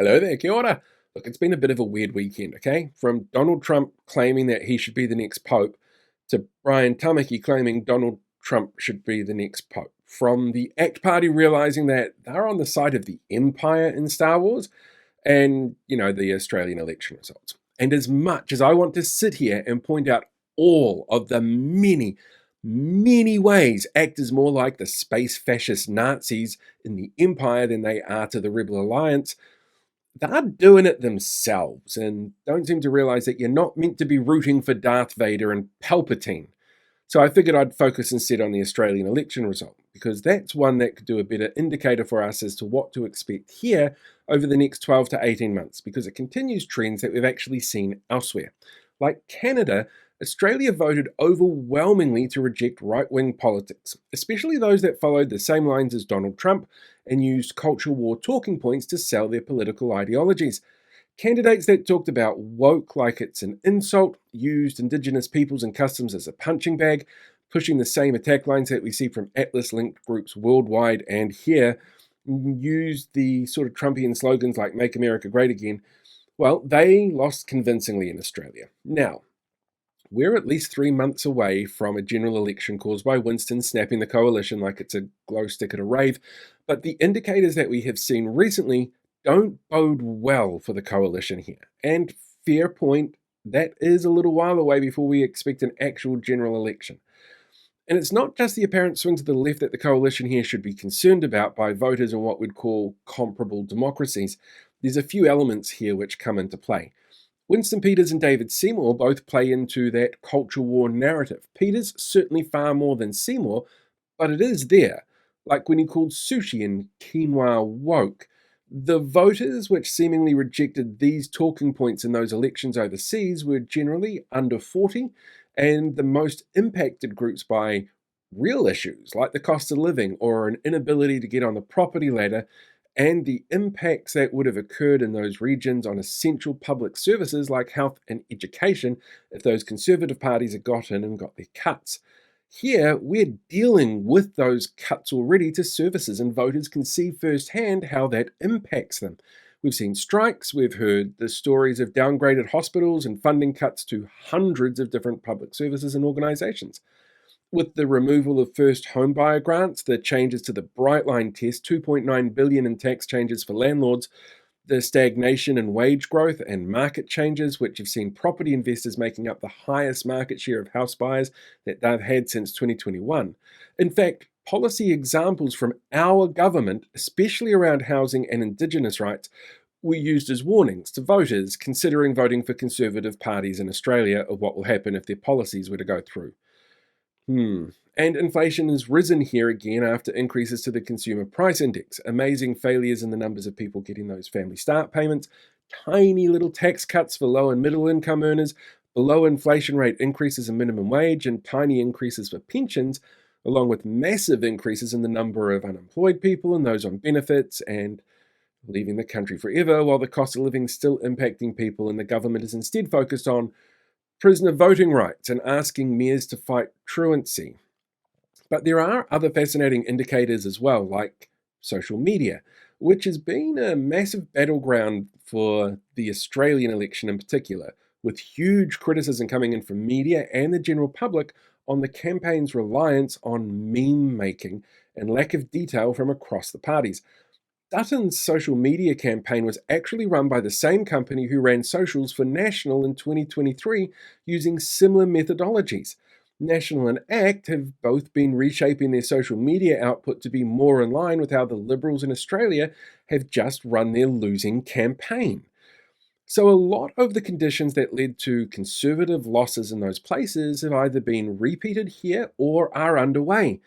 Hello there, kia ora. Look, it's been a bit of a weird weekend, okay? From Donald Trump claiming that he should be the next pope to Brian Tamaki claiming Donald Trump should be the next pope. From the ACT Party realizing that they're on the side of the Empire in Star Wars and, the Australian election results. And as much as I want to sit here and point out all of the many, many ways ACT is more like the space fascist Nazis in the Empire than they are to the Rebel Alliance, they're doing it themselves and don't seem to realize that you're not meant to be rooting for Darth Vader and Palpatine. So I figured I'd focus instead on the Australian election result, because that's one that could do a better indicator for us as to what to expect here over the next 12 to 18 months, because it continues trends that we've actually seen elsewhere. Like Canada, Australia voted overwhelmingly to reject right-wing politics, especially those that followed the same lines as Donald Trump and used culture war talking points to sell their political ideologies. Candidates that talked about woke like it's an insult, used Indigenous peoples and customs as a punching bag, pushing the same attack lines that we see from Atlas-linked groups worldwide and here, used the sort of Trumpian slogans like Make America Great Again. Well, they lost convincingly in Australia. Now, we're at least 3 months away from a general election caused by Winston snapping the coalition like it's a glow stick at a rave, but the indicators that we have seen recently don't bode well for the coalition here. And fair point, that is a little while away before we expect an actual general election. And it's not just the apparent swing to the left that the coalition here should be concerned about by voters in what we'd call comparable democracies. There's a few elements here which come into play. Winston Peters and David Seymour both play into that culture war narrative. Peters certainly far more than Seymour, but it is there, like when he called sushi and quinoa woke. The voters which seemingly rejected these talking points in those elections overseas were generally under 40, and the most impacted groups by real issues like the cost of living or an inability to get on the property ladder, and the impacts that would have occurred in those regions on essential public services like health and education if those conservative parties had got in and got their cuts. Here, we're dealing with those cuts already to services, and voters can see firsthand how that impacts them. We've seen strikes, we've heard the stories of downgraded hospitals and funding cuts to hundreds of different public services and organisations. With the removal of first homebuyer grants, the changes to the Brightline test, 2.9 billion in tax changes for landlords, the stagnation in wage growth and market changes, which have seen property investors making up the highest market share of house buyers that they've had since 2021. In fact, policy examples from our government, especially around housing and Indigenous rights, were used as warnings to voters considering voting for Conservative parties in Australia of what will happen if their policies were to go through. And inflation has risen here again after increases to the consumer price index, amazing failures in the numbers of people getting those family start payments, tiny little tax cuts for low and middle income earners, below inflation rate increases in minimum wage, and tiny increases for pensions, along with massive increases in the number of unemployed people and those on benefits and leaving the country forever, while the cost of living is still impacting people and the government is instead focused on prisoner voting rights and asking mayors to fight truancy. But there are other fascinating indicators as well, like social media, which has been a massive battleground for the Australian election in particular, with huge criticism coming in from media and the general public on the campaign's reliance on meme making and lack of detail from across the parties. Dutton's social media campaign was actually run by the same company who ran socials for National in 2023 using similar methodologies. National and ACT have both been reshaping their social media output to be more in line with how the Liberals in Australia have just run their losing campaign. So a lot of the conditions that led to Conservative losses in those places have either been repeated here or are underway.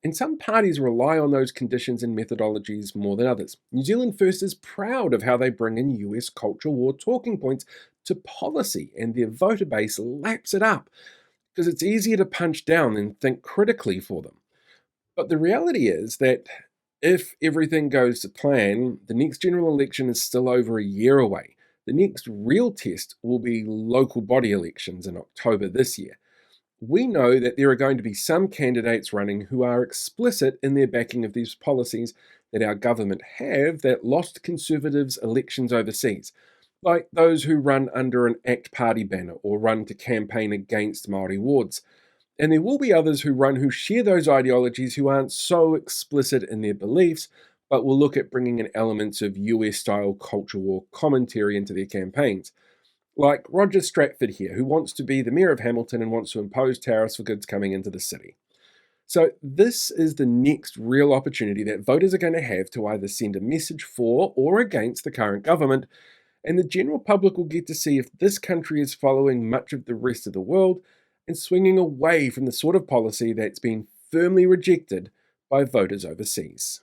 And some parties rely on those conditions and methodologies more than others. New Zealand First is proud of how they bring in US culture war talking points to policy, and their voter base laps it up because it's easier to punch down than think critically for them. But the reality is that if everything goes to plan, the next general election is still over a year away. The next real test will be local body elections in October this year. We know that there are going to be some candidates running who are explicit in their backing of these policies that our government have that lost Conservatives elections overseas, like those who run under an ACT Party banner or run to campaign against Māori wards. And there will be others who run who share those ideologies who aren't so explicit in their beliefs, but will look at bringing in elements of US-style culture war commentary into their campaigns. Like Roger Stratford here, who wants to be the mayor of Hamilton and wants to impose tariffs for goods coming into the city. So this is the next real opportunity that voters are going to have to either send a message for or against the current government, and the general public will get to see if this country is following much of the rest of the world and swinging away from the sort of policy that's been firmly rejected by voters overseas.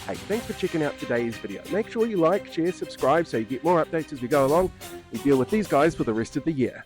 Hey, thanks for checking out today's video. Make sure you like, share, subscribe so you get more updates as we go along and deal with these guys for the rest of the year.